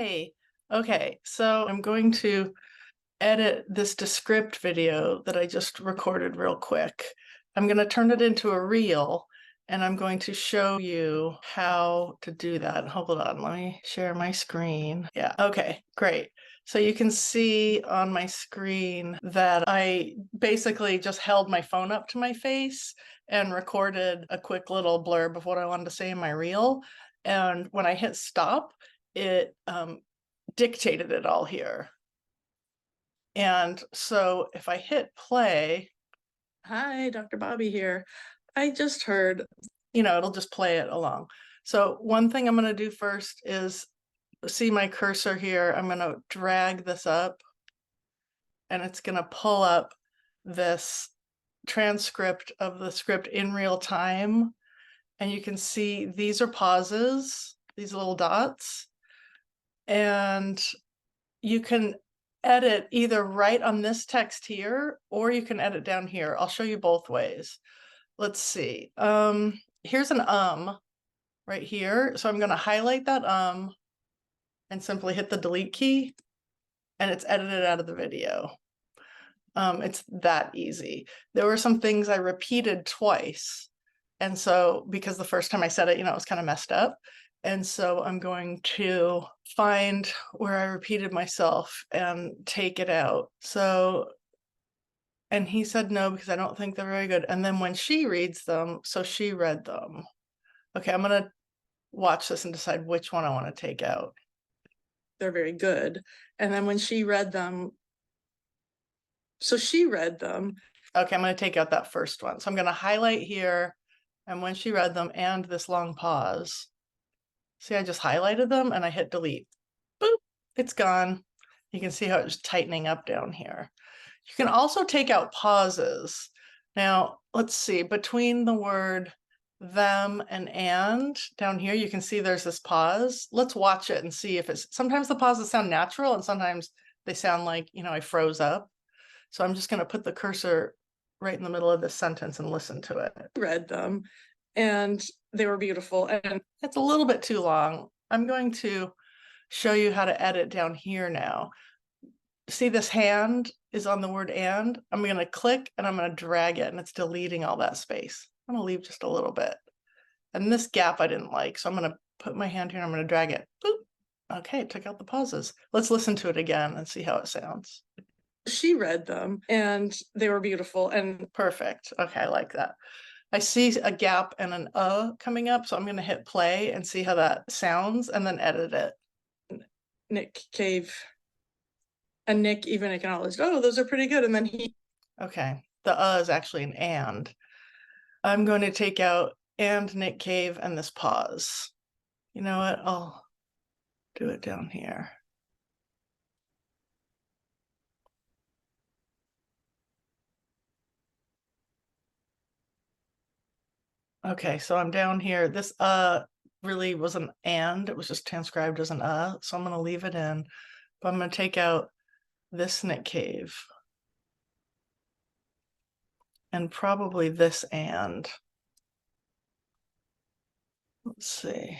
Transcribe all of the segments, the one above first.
Hi. Okay, so I'm going to edit this Descript video that I just recorded real quick. I'm going to turn it into a reel and I'm going to show you how to do that. Hold on, let me share my screen. Yeah, okay, great. So you can see on my screen that I basically just held my phone up to my face and recorded a quick little blurb of what I wanted to say in my reel. And when I hit stop, it dictated it all here. And so if I hit play, hi, Dr. Bobbi here. I just heard, it'll just play it along. So one thing I'm going to do first is see my cursor here. I'm going to drag this up and it's going to pull up this transcript of the script in real time. And you can see these are pauses, these little dots. And you can edit either right on this text here, or you can edit down here. I'll show you both ways. Let's see. Here's an right here. So I'm going to highlight that and simply hit the delete key, and it's edited out of the video. It's that easy. There were some things I repeated twice. And so because the first time I said it, it was kind of messed up. And so I'm going to find where I repeated myself and take it out. So, and he said no, because I don't think they're very good. And then when she reads them, so she read them. Okay, I'm going to watch this and decide which one I want to take out. They're very good. And then when she read them, so she read them. Okay, I'm going to take out that first one. So I'm going to highlight here, and when she read them, and this long pause. See, I just highlighted them and I hit delete. Boop, it's gone. You can see how it's tightening up down here. You can also take out pauses. Now, let's see, between the word them and down here, you can see there's this pause. Let's watch it and see if it's, sometimes the pauses sound natural and sometimes they sound like, I froze up. So I'm just going to put the cursor right in the middle of this sentence and listen to it. Read them and they were beautiful, and it's a little bit too long. I'm going to show you how to edit down here now. See, this hand is on the word and. I'm going to click and I'm going to drag it, and it's deleting all that space. I'm going to leave just a little bit. And this gap I didn't like, so I'm going to put my hand here and I'm going to drag it. Boop. Okay, took out the pauses. Let's listen to it again and see how it sounds. She read them and they were beautiful and perfect. Okay, I like that. I see a gap and an coming up, so I'm going to hit play and see how that sounds and then edit it. Nick Cave. And Nick even acknowledged, oh, those are pretty good. And then he, okay, the is actually an and. I'm going to take out and Nick Cave and this pause. You know what? I'll do it down here. Okay, so I'm down here. This really was an and. It was just transcribed as an so I'm going to leave it in. But I'm going to take out this Nick Cave. And probably this and. Let's see.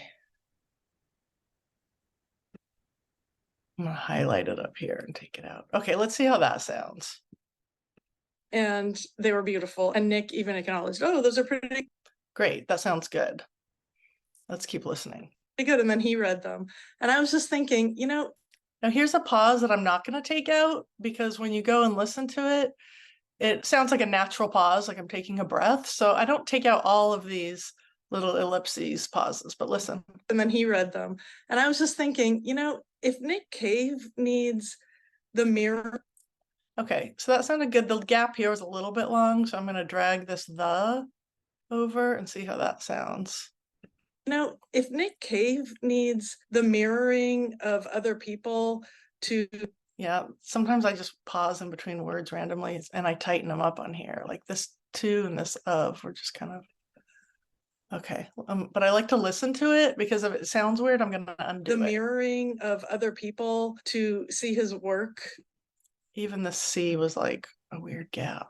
I'm going to highlight it up here and take it out. Okay, let's see how that sounds. And they were beautiful. And Nick even acknowledged, oh, those are pretty great. That sounds good. Let's keep listening. Pretty good. And then he read them. And I was just thinking, now here's a pause that I'm not going to take out, because when you go and listen to it, it sounds like a natural pause, like I'm taking a breath. So I don't take out all of these little ellipses pauses, but listen. And then he read them. And I was just thinking, if Nick Cave needs the mirror. Okay, so that sounded good. The gap here was a little bit long, so I'm going to drag this the over and see how that sounds. If Nick Cave needs the mirroring of other people to, yeah, sometimes I just pause in between words randomly and I tighten them up on here, like this to and this of, we're just kind of, okay. But I like to listen to it, because if it sounds weird, I'm going to undo it. The mirroring of other people to see his work. Even the C was like a weird gap.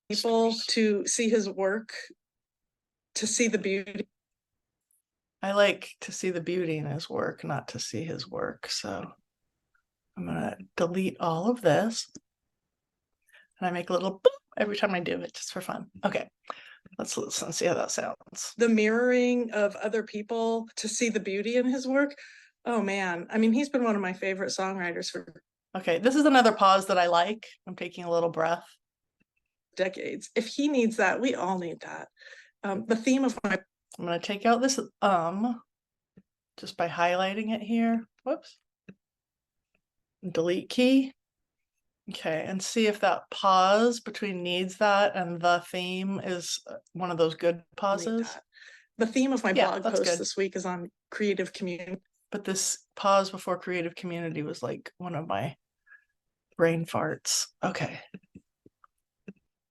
People to see his work, to see the beauty. I like to see the beauty in his work, not to see his work. So I'm gonna delete all of this. And I make a little boop every time I do it, just for fun. Okay, let's listen and see how that sounds. The mirroring of other people to see the beauty in his work. Oh man, I mean, he's been one of my favorite songwriters for. Okay, this is another pause that I like. I'm taking a little breath. Decades. If he needs that, we all need that. The theme of my. I'm going to take out this just by highlighting it here. Whoops. Delete key. Okay, and see if that pause between needs that and the theme is one of those good pauses. The theme of my blog post this week is on creative community. But this pause before creative community was like one of my brain farts. Okay.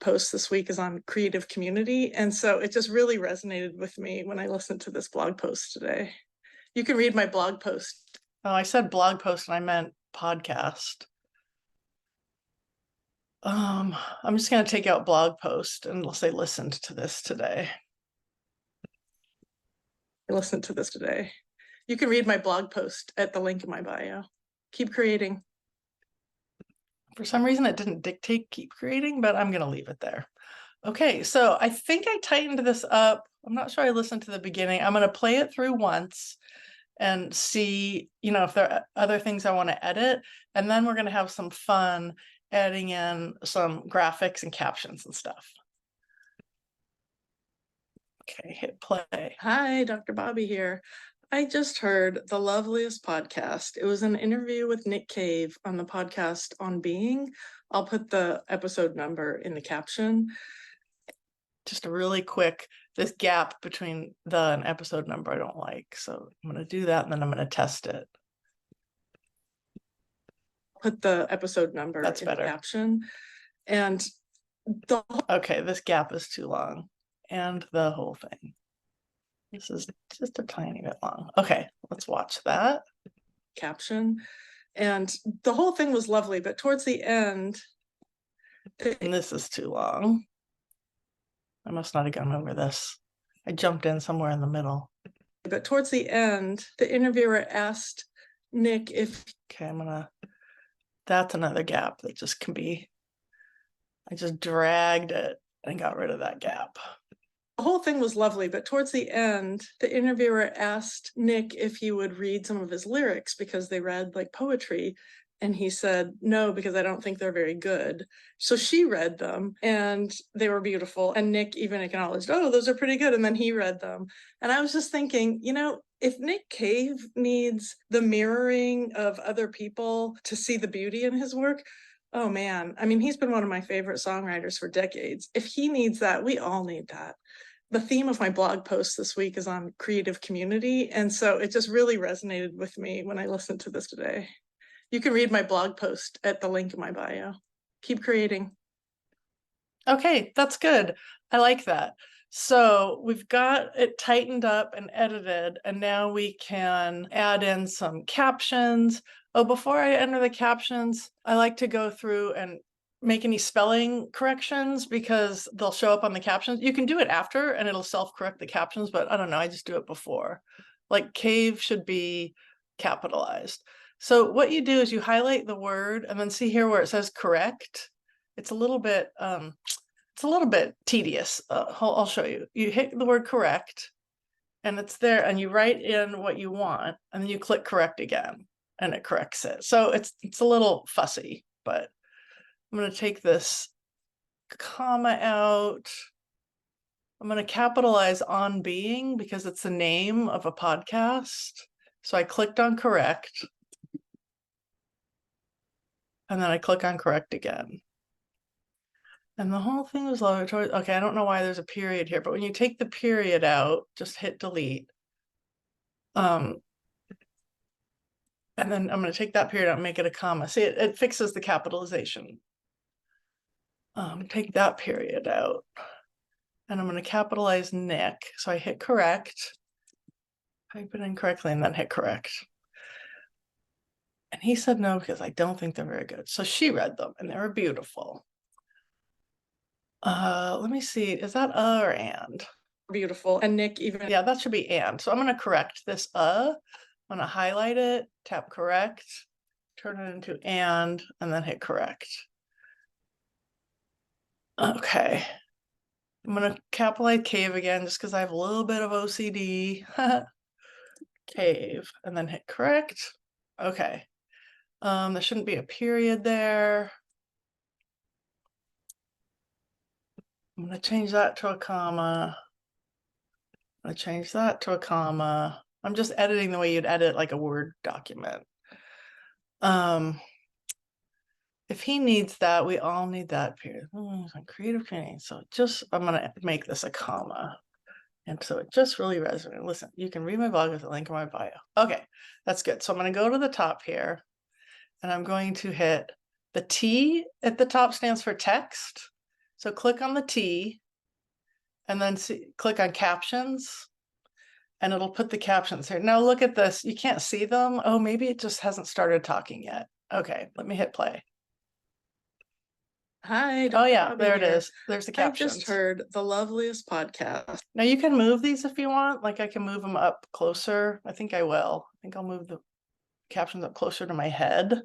Post this week is on creative community. And so it just really resonated with me when I listened to this blog post today. You can read my blog post. Oh, I said blog post and I meant podcast. I'm just going to take out blog post and we'll say listened to this today. I listened to this today. You can read my blog post at the link in my bio. Keep creating. For some reason, it didn't dictate keep creating, but I'm going to leave it there. Okay, so I think I tightened this up. I'm not sure I listened to the beginning. I'm going to play it through once and see, if there are other things I want to edit. And then we're going to have some fun adding in some graphics and captions and stuff. Okay, hit play. Hi, Dr. Bobbi here. I just heard the loveliest podcast. It was an interview with Nick Cave on the podcast On Being. I'll put the episode number in the caption. Just a really quick, this gap between the and episode number I don't like. So I'm going to do that and then I'm going to test it. Put the episode number in the caption. And okay, this gap is too long. And the whole thing. This is just a tiny bit long. Okay, let's watch that. Caption. And the whole thing was lovely, but towards the end, and this is too long. I must not have gone over this. I jumped in somewhere in the middle. But towards the end, the interviewer asked Nick if, okay, that's another gap that just can be, I just dragged it and got rid of that gap. The whole thing was lovely, but towards the end, the interviewer asked Nick if he would read some of his lyrics because they read like poetry. And he said, no, because I don't think they're very good. So she read them and they were beautiful. And Nick even acknowledged, oh, those are pretty good. And then he read them. And I was just thinking, if Nick Cave needs the mirroring of other people to see the beauty in his work, oh man, I mean, he's been one of my favorite songwriters for decades. If he needs that, we all need that. The theme of my blog post this week is on creative community. And so it just really resonated with me when I listened to this today. You can read my blog post at the link in my bio. Keep creating. Okay, that's good. I like that. So we've got it tightened up and edited, and now we can add in some captions. Oh, before I enter the captions, I like to go through and make any spelling corrections because they'll show up on the captions. You can do it after and it'll self-correct the captions, but I don't know, I just do it before. Like cave should be capitalized. So what you do is you highlight the word and then see here where it says correct. It's a little bit tedious. I'll show you. You hit the word correct and it's there and you write in what you want and then you click correct again and it corrects it. So it's a little fussy, but I'm going to take this comma out. I'm going to capitalize On Being because it's the name of a podcast. So I clicked on correct. And then I click on correct again. And the whole thing was lower choice. Okay, I don't know why there's a period here, but when you take the period out, just hit delete. And then I'm going to take that period out and make it a comma. See, it fixes the capitalization. Take that period out. And I'm going to capitalize Nick. So I hit correct, type it in correctly, and then hit correct. And he said no, because I don't think they're very good. So she read them and they were beautiful. Let me see, is that or and? beautiful. And Nick even. Yeah, that should be and. So I'm going to correct this. I'm going to highlight it, tap correct, turn it into and then hit correct. Okay. I'm going to capitalize cave again just because I have a little bit of OCD. Cave and then hit correct. Okay. There shouldn't be a period there. I'm going to change that to a comma. I'm going to change that to a comma. I'm just editing the way you'd edit like a Word document. If he needs that, we all need that period. Creative training. So just, I'm going to make this a comma. And so it just really resonated. Listen, you can read my blog with a link in my bio. Okay, that's good. So I'm going to go to the top here and I'm going to hit the T at the top stands for text. So click on the T and then click on captions and it'll put the captions here. Now look at this. You can't see them. Oh, maybe it just hasn't started talking yet. Okay, let me hit play. Hi, Dr. Oh yeah, Bobbi there here. it is. There's the captions. I just heard the loveliest podcast. Now you can move these if you want. Like I can move them up closer. I think I will. I think I'll move the captions up closer to my head.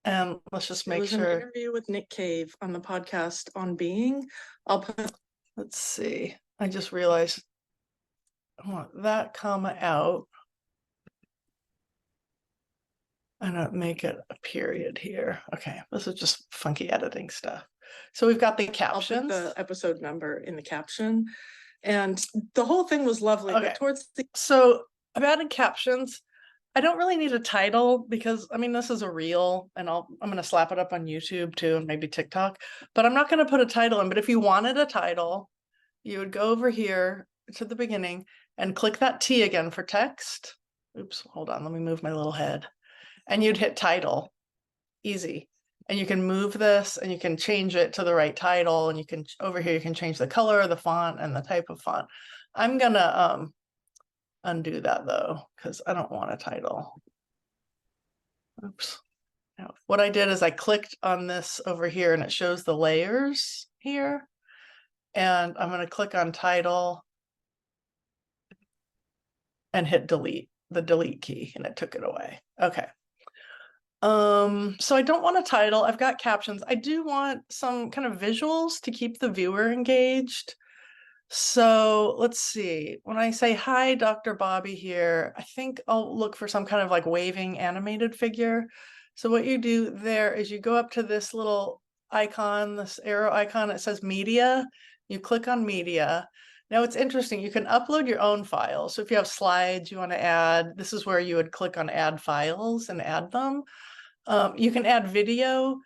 And let's just make sure. It was an interview with Nick Cave on the podcast On Being. I'll put. Let's see. I just realized I want that comma out. And make it a period here. Okay, this is just funky editing stuff. So we've got the captions. I'll put the episode number in the caption. And the whole thing was lovely. Okay. But towards the. So I've added captions. I don't really need a title because I mean this is a reel and I'm gonna slap it up on YouTube too and maybe TikTok, but I'm not gonna put a title in. But if you wanted a title, you would go over here to the beginning and click that T again for text. Oops, hold on, let me move my little head. And you'd hit title. Easy. And you can move this and you can change it to the right title and you can over here you can change the color, the font, and the type of font. I'm gonna undo that though, because I don't want a title. Oops. Now, what I did is I clicked on this over here and it shows the layers here. And I'm going to click on title and hit delete, the delete key, and it took it away. Okay. So I don't want a title. I've got captions. I do want some kind of visuals to keep the viewer engaged. So let's see. When I say, hi, Dr. Bobbi here, I think I'll look for some kind of like waving animated figure. So what you do there is you go up to this little icon, this arrow icon, it says media. You click on media. Now it's interesting. You can upload your own files. So if you have slides you want to add, this is where you would click on add files and add them. You can add video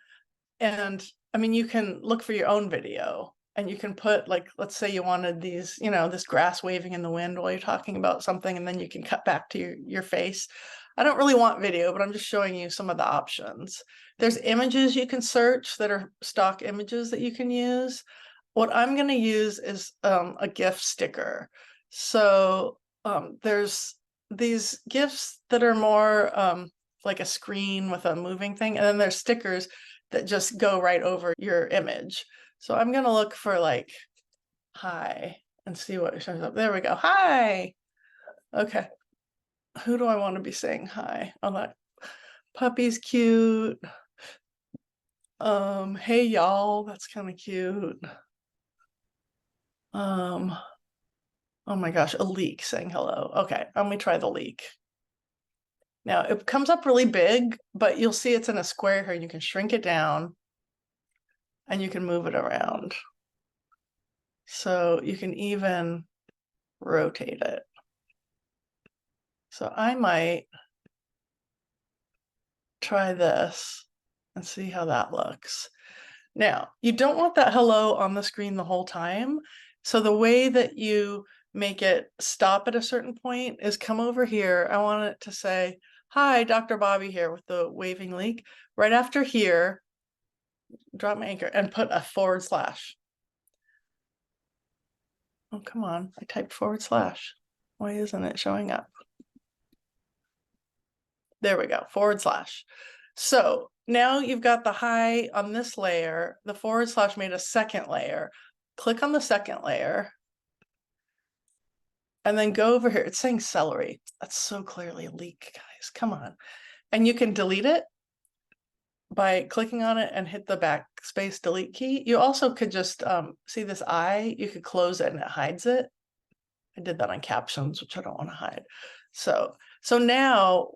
and I mean, you can look for your own video. And you can put like, let's say you wanted these, you know, this grass waving in the wind while you're talking about something, and then you can cut back to your face. I don't really want video, but I'm just showing you some of the options. There's images you can search that are stock images that you can use. What I'm going to use is a GIF sticker. So there's these GIFs that are more like a screen with a moving thing, and then there's stickers that just go right over your image. So I'm going to look for like, hi, and see what shows up. There we go. Hi. Okay. Who do I want to be saying hi? Oh, that puppy's cute. Hey y'all, that's kind of cute. Oh my gosh, a leak saying hello. Okay, let me try the leak. Now it comes up really big, but you'll see it's in a square here and you can shrink it down and you can move it around. So you can even rotate it. So I might try this and see how that looks. Now, you don't want that hello on the screen the whole time. So the way that you make it stop at a certain point is come over here. I want it to say, hi, Dr. Bobbi here with the waving leak. Right after here, drop my anchor and put a /. Oh, come on. I typed /. Why isn't it showing up? There we go, /. So now you've got the hi on this layer, the / made a second layer. click on the second layer, and then go over here. It's saying celery. That's so clearly a leak, guys. Come on. And you can delete it by clicking on it and hit the backspace delete key. You also could just see this eye, you could close it and it hides it. I did that on captions, which I don't want to hide. So now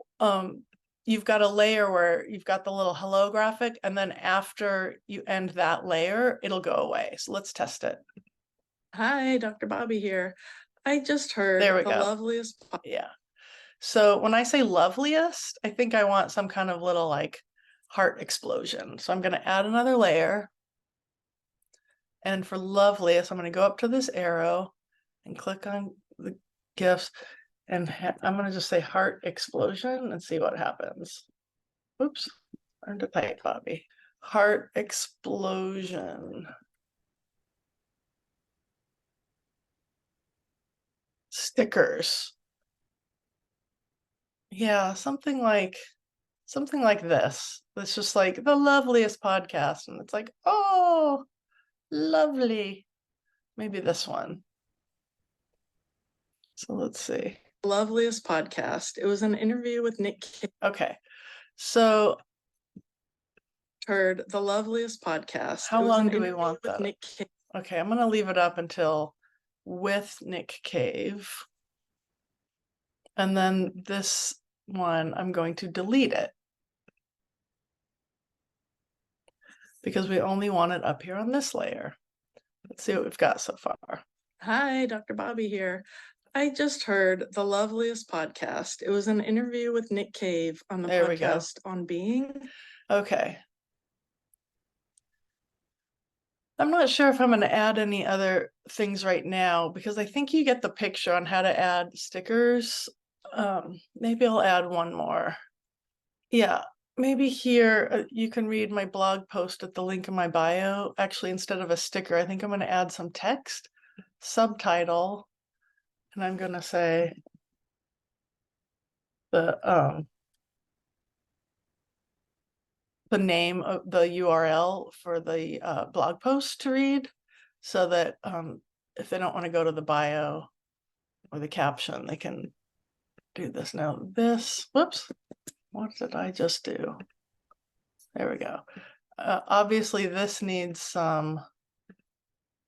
you've got a layer where you've got the little hello graphic, and then after you end that layer, it'll go away. So let's test it. Hi, Dr. Bobbi here. I just heard There we the go. loveliest. Yeah. So when I say loveliest, I think I want some kind of little like heart explosion. So I'm going to add another layer. And for loveliest, I'm going to go up to this arrow and click on the GIFs. And I'm going to just say heart explosion and see what happens. Oops, learn to type, Bobbi. Heart explosion. Stickers. Yeah, something like this. It's just like the loveliest podcast. And it's like, oh, lovely. Maybe this one. So let's see. Loveliest podcast. It was an interview with Nick Cave. Okay. So Heard the loveliest podcast. how It was long an do we interview want with that? Nick Cave. Okay, I'm gonna leave it up until with Nick Cave. And then this one, I'm going to delete it because we only want it up here on this layer. Let's see what we've got so far. Hi, Dr. Bobbi here. I just heard the loveliest podcast. It was an interview with Nick Cave on the There we go. podcast on being. Okay. I'm not sure if I'm going to add any other things right now because I think you get the picture on how to add stickers. Maybe I'll add one more. Yeah, maybe here you can read my blog post at the link in my bio. Actually, instead of a sticker, I think I'm going to add some text, subtitle, and I'm going to say the name of the URL for the blog post to read, so that if they don't want to go to the bio or the caption, they can do this. Now this, whoops, what did I just do? There we go. Obviously this needs some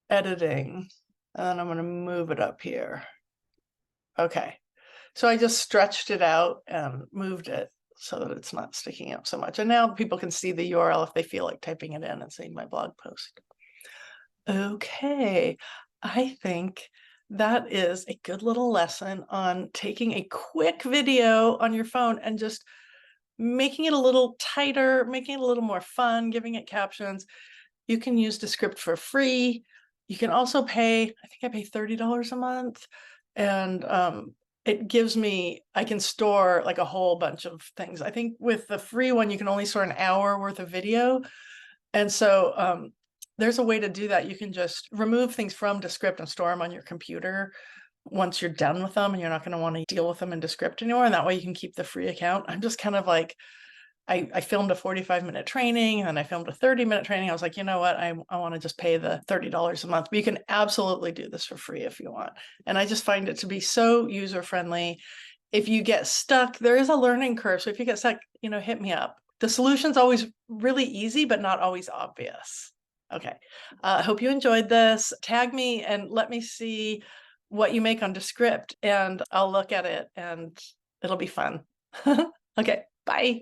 editing, and then I'm going to move it up here. Okay, so I just stretched it out and moved it so that it's not sticking up so much. And now people can see the URL if they feel like typing it in and seeing my blog post. Okay, I think that is a good little lesson on taking a quick video on your phone and just making it a little tighter, making it a little more fun, giving it captions. You can use Descript for free. You can also pay, I think I pay $30 a month. And it gives me, I can store like a whole bunch of things. I think with the free one, you can only store an hour worth of video. And so there's a way to do that. You can just remove things from Descript and store them on your computer once you're done with them, and you're not going to want to deal with them in Descript anymore. And that way you can keep the free account. I'm just kind of like, I filmed a 45-minute training and I filmed a 30-minute training. I was like, you know what? I want to just pay the $30 a month, but you can absolutely do this for free if you want. And I just find it to be so user-friendly. If you get stuck, there is a learning curve. So if you get stuck, hit me up. The solution's always really easy, but not always obvious. Okay. I hope you enjoyed this. Tag me and let me see what you make on Descript, and I'll look at it and it'll be fun. Okay. Bye.